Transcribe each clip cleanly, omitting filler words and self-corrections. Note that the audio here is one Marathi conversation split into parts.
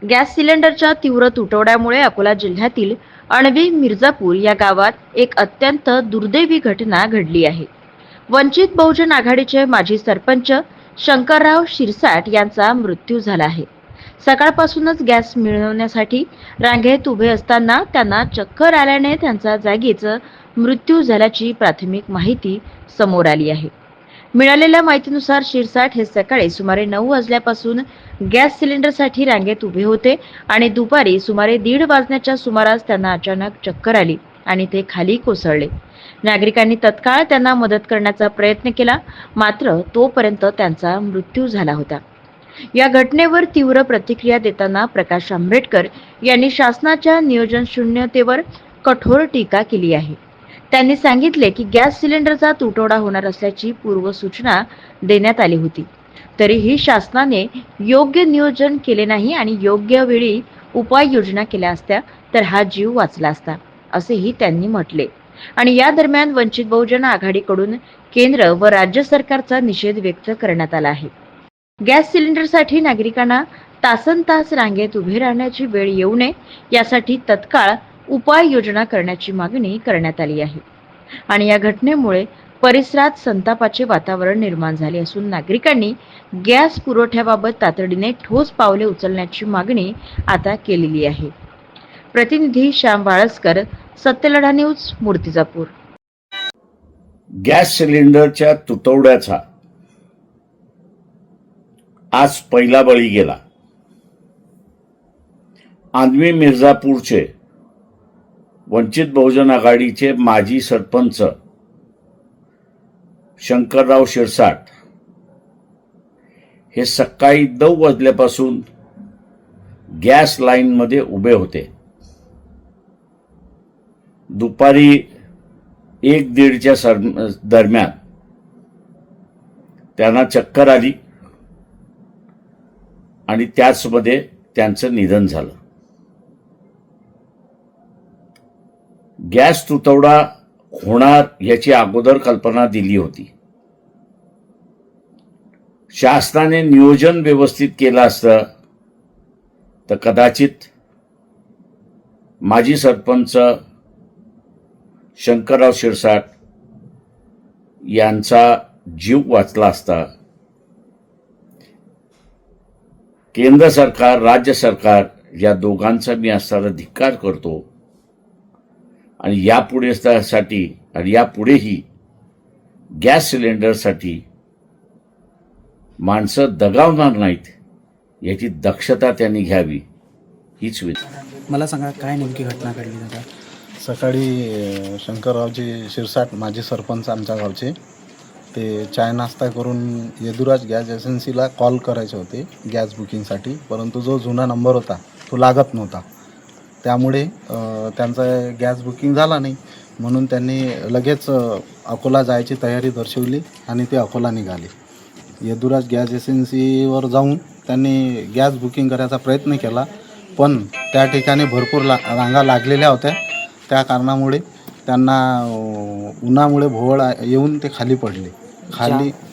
गॅस सिलेंडरच्या तीव्र तुटवड्यामुळे अकोला जिल्ह्यातील अणवी मिर्जापूर या गावात एक अत्यंत दुर्दैवी घटना घडली आहे। वंचित बहुजन आघाडीचे माजी सरपंच शंकरराव शिरसाट यांचा मृत्यू झाला आहे। सकाळपासूनच गॅस मिळवण्यासाठी रांगेत उभे असताना त्यांना चक्कर आल्याने त्यांचा जागीच मृत्यू झाल्याची प्राथमिक माहिती समोर आली आहे। मिळालेल्या माहितीनुसार शिरसाट हे सकाळी सुमारे 9 वाजल्यापासून गॅस सिलेंडरसाठी रांगेत उभे होते आणि दुपारी सुमारे 1:30 वाजण्याच्या सुमारास त्यांना अचानक चक्कर आली आणि ते खाली कोसळले। नागरिकांनी तत्काळ त्यांना मदत करण्याचा प्रयत्न केला, मात्र तोपर्यंत त्यांचा मृत्यू झाला होता। या घटनेवर तीव्र प्रतिक्रिया देताना प्रकाश आंबेडकर यांनी शासनाच्या नियोजन शून्यतेवर कठोर टीका केली आहे। त्यांनी सांगितले की गॅस सिलेंडरचा तुटवडा होणार असल्याची पूर्वसूचना देण्यात आली होती, तरीही शासनाने योग्य नियोजन केले नाही आणि योग्य वेळी उपाययोजना केल्या असत्या तर हा जीव वाचला असता, असेही त्यांनी म्हटले। आणि या दरम्यान वंचित बहुजन आघाडीकडून केंद्र व राज्य सरकारचा निषेध व्यक्त करण्यात आला आहे। गॅस सिलेंडरसाठी नागरिकांना तासनतास रांगेत उभे राहण्याची वेळ येऊ नये यासाठी तत्काळ उपाययोजना करण्याची मागणी करण्यात आली आहे। आणि या घटनेमुळे परिसरात संतापाचे वातावरण निर्माण झाले असून नागरिकांनी गॅस पुरवठ्याबाबत तातडीने ठोस पावले उचलण्याची मागणी आता केलेली आहे। प्रतिनिधी श्याम वाळस्कर, सत्यलढा न्यूज, मूर्तिजापूर। गॅस सिलेंडरच्या तुटवड्याचा आज पहिला बळी गेला। अणवी मिर्जापूरचे वंचित बहुजन आघाडीचे माजी सरपंच शंकरराव शिरसाट हे सकाळी 9 वाजल्यापासून गॅस लाईन मध्ये उभे होते। दुपारी 1:30च्या दरम्यान त्यांना चक्कर आली आणि त्याचमध्ये त्यांचं निधन झालं। गॅस तुटवडा होणार याची अगोदर कल्पना दिली होती। शासनाने नियोजन व्यवस्थित केलं असतं तर कदाचित माजी सरपंच शंकरराव शिरसाट यांचा जीव वाचला असता। केंद्र सरकार, राज्य सरकार या दोघांचा मी असणारा धिक्कार करतो आणि यापुढेही गॅस सिलेंडरसाठी माणसं दगावणार नाहीत याची दक्षता त्यांनी घ्यावी हीच विनंती। मला सांगा काय नेमकी घटना घडली दादा? सकाळी शंकररावजी शिरसाट माजी सरपंच आमच्या गावचे, ते चाय नाश्ता करून यदुराज गॅस एजन्सीला कॉल करायचे होते गॅस बुकिंगसाठी, परंतु जो जुना नंबर होता तो लागत नव्हता। त्यामुळे त्यांचा गॅस बुकिंग झाला नाही, म्हणून त्यांनी लगेच अकोला जायची तयारी दर्शवली आणि ते अकोला निघाले। यदुराज गॅस एजन्सीवर जाऊन त्यांनी गॅस बुकिंग करायचा प्रयत्न केला, पण त्या ठिकाणी भरपूर रांगा लागलेल्या होत्या। त्या कारणामुळे त्यांना उन्हामुळे भोवळ येऊन ते खाली पडले।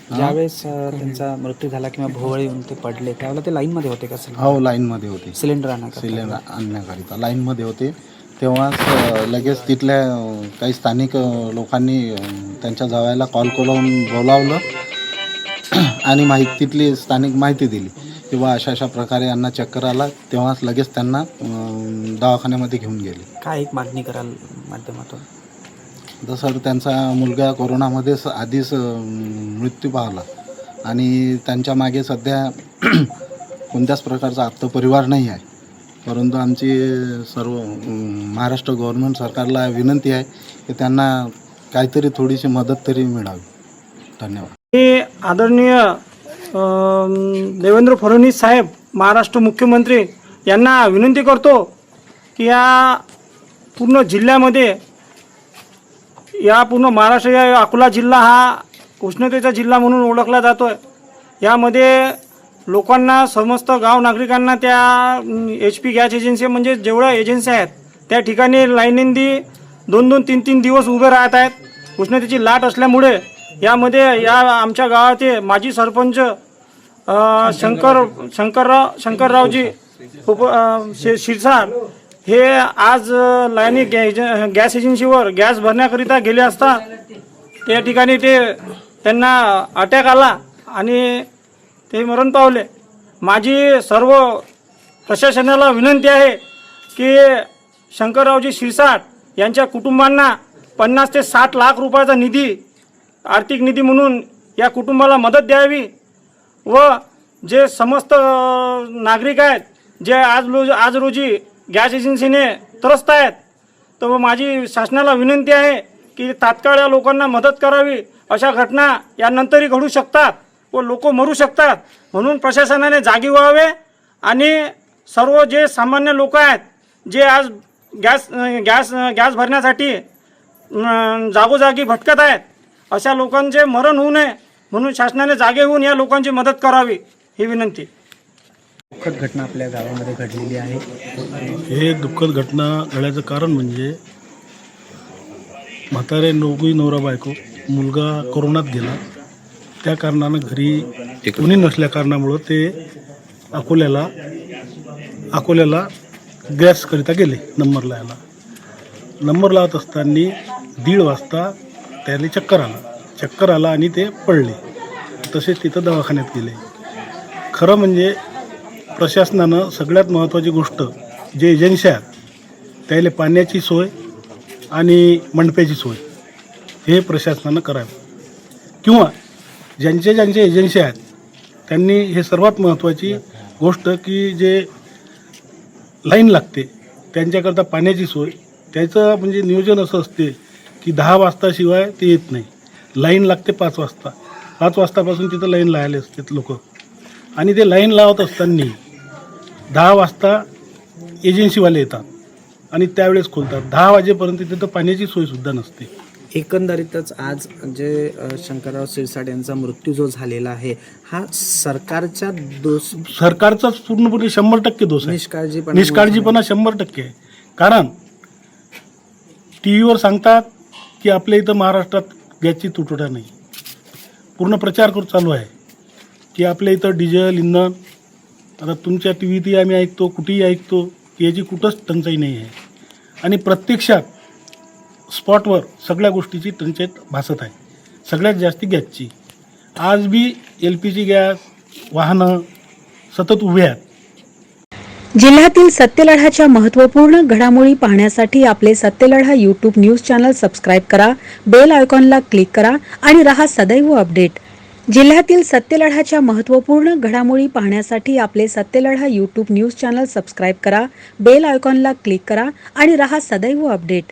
ज्यावेळेस त्यांचा मृत्यू झाला किंवा भोवळ येऊन ते पडले त्यावेळेला ते लाईनमध्ये होते का? हो, लाईनमध्ये होते। सिलेंडर आणण्याकरिता लाईनमध्ये होते। तेव्हाच लगेच तिथल्या काही स्थानिक लोकांनी त्यांच्या जावयाला कॉल करून बोलावलं आणि तिथली स्थानिक माहिती दिली की बा अशा प्रकारे यांना चक्कर आला। तेव्हाच लगेच त्यांना दवाखान्यामध्ये घेऊन गेले। काय एक मागणी कराल माध्यमातून? जसं त्यांचा मुलगा कोरोनामध्ये आधीच मृत्यू पावला आणि त्यांच्या मागे सध्या कोणत्याच प्रकारचा आप्तपरिवार नाही आहे, परंतु आमची सर्व महाराष्ट्र गव्हर्नमेंट सरकारला विनंती आहे की त्यांना काहीतरी थोडीशी मदत तरी मिळावी। धन्यवाद। मी आदरणीय देवेंद्र फडणवीस साहेब, महाराष्ट्र मुख्यमंत्री यांना विनंती करतो की या पूर्ण जिल्ह्यामध्ये, या पूर्ण महाराष्ट्र, या अकोला जिल्हा हा उष्णतेचा जिल्हा म्हणून ओळखला जातो आहे। यामध्ये लोकांना, समस्त गाव नागरिकांना त्या HP गॅस एजन्सी म्हणजे जेवढ्या एजन्सी आहेत त्या ठिकाणी लाईनींनी 2-2, 3-3 दिवस उभे राहत आहेत। उष्णतेची लाट असल्यामुळे यामध्ये आमच्या गावाचे माजी सरपंच शंकररावजी शिरसाट हे आज लाईनी गॅस एजन्सीवर गॅस भरण्याकरिता गेले असता त्या ठिकाणी त्यांना अटॅक आला आणि ते मरण पावले. माझी सर्व प्रशासनाला विनंती आहे की शंकररावजी शिरसाट यांच्या कुटुंबांना 50 ते 60 लाख रुपयाचा निधी, आर्थिक निधी म्हणून या कुटुंबाला मदत द्यावी व जे समस्त नागरिक आहेत जे आज रोजी गॅस एजन्सीने त्रस्त आहेत, तर माझी शासनाला विनंती आहे की तात्काळ या लोकांना मदत करावी. अशा घटना यानंतरही घडू शकतात व लोक मरू शकतात, म्हणून प्रशासनाने जागी व्हावे आणि सर्व जे सामान्य लोक आहेत जे आज गॅस भरण्यासाठी जागोजागी भटकत आहेत, अशा लोकांचे मरण होऊ नये म्हणून शासनाने जागे होऊन या लोकांची मदत करावी ही विनंती. दुःखद घटना आपल्या गावामध्ये घडलेली आहे. हे दुःखद घटना घडल्याचं कारण म्हणजे म्हातारे नवरा बायको, मुलगा कोरोनात गेला, त्या कारणानं घरी कोणी नसल्या कारणामुळं ते अकोल्याला गॅसकरिता गेले. नंबर लावत असताना 1:30 वाजता त्याला चक्कर आला आणि ते पडले. तसेच तिथं दवाखान्यात गेले. खरं म्हणजे प्रशासनानं सगळ्यात महत्त्वाची गोष्ट जे एजन्सी आहेत त्याला पाण्याची सोय आणि मंडपाची सोय हे प्रशासनानं करावं, किंवा ज्यांचे एजन्सी आहेत त्यांनी हे सर्वात महत्त्वाची गोष्ट की जे लाईन लागते त्यांच्याकरता पाण्याची सोय, त्याचं म्हणजे नियोजन असं असते की 10 वाजताशिवाय ते येत नाही. लाईन लागते 5 वाजता. 5 वाजतापासून तिथं लाईन लावायला असतात लोक, आणि ते लाईन लावत असताना 10 वाजता एजन्सीवाले येतात आणि त्यावेळेस खोलतात. 10 वाजेपर्यंत तिथं पाण्याची सोयसुद्धा नसते. एकंदरीतच आज जे शंकरराव शिरसाट यांचा मृत्यू जो झालेला आहे हा सरकारचाच पूर्णपणे 100% दोष आहे. निष्काळजीपणा 100% आहे. कारण TV वर सांगतात की आपल्या इथं महाराष्ट्रात गॅसची तुटवडा नाही. पूर्ण प्रचार चालू आहे की आपल्या इथं डिझेल, इंधन, आता तुमच्या TVतही आम्ही ऐकतो, कुठेही ऐकतो की याची कुठंच टंचाई नाही आहे. आणि प्रत्यक्षात स्पॉटवर सगळ्या गोष्टीची टंचाई भासत आहे, सगळ्यात जास्ती गॅसची. आज बी LPG गॅस वाहनं सतत उभे आहेत. जिल्ह्यातील सत्यलढ्याच्या महत्त्वपूर्ण घडामोडी पाहण्यासाठी आपले Satyaladha YouTube news channel subscribe करा, बेल आयकॉनला क्लिक करा आणि रहा सदैव अपडेट. जिल्ह्यातील सत्यलढ्याच्या महत्त्वपूर्ण घडामोडी पाहण्यासाठी आपले Satyaladha YouTube news channel subscribe करा, बेल आयकॉनला क्लिक करा आणि रहा सदैव अपडेट.